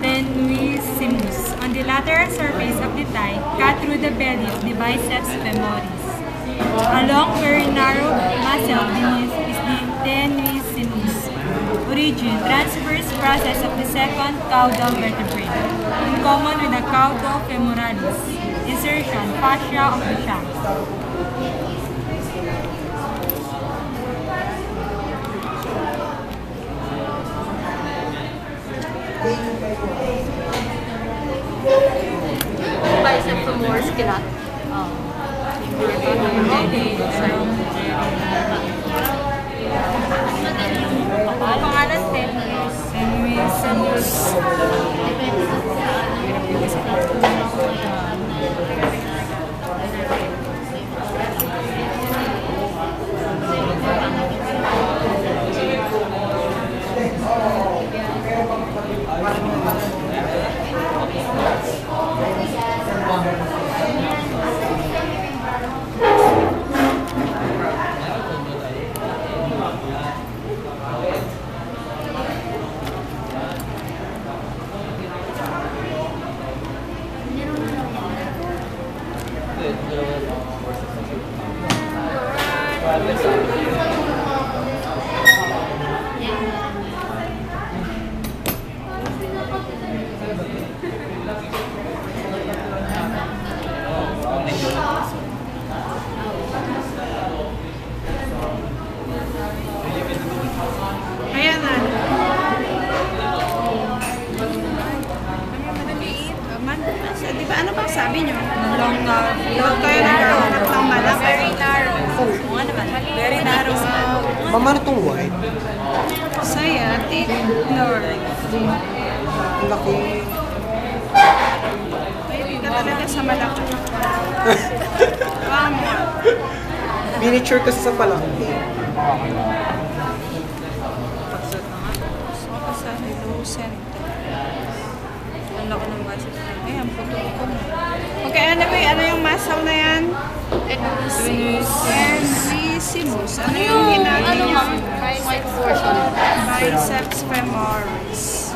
Tenuissimus. On the lateral surface of the thigh, cut through the belly of the biceps femoris. A long, very narrow muscle beneath is the tenuissimus. Origin, transverse process of the second caudal vertebrae, in common with the caudofemoralis. Insertion, fascia of the shaft. Bicep femoris kinat. Pangalan, tenuissimus. Ayan na. Di ba ano bang sabi nyo? Long na. Huwag kayo nagkahanap ng malaki. Very narrow. Oo nga naman. Very narrow. Mama, ano itong white? Sciatic nerve. Ang laki. Ay, ka talaga sa malaki. Vamos. Miniature kasi sa palaki. Sa low center. Ang laki ng bicep. Ayan, putol ko na. Okay, ano yung muscle na yan? Tenuissimus. Ano yung ginagawa niya? White portion. Biceps femoris.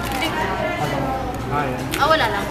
Wala lang.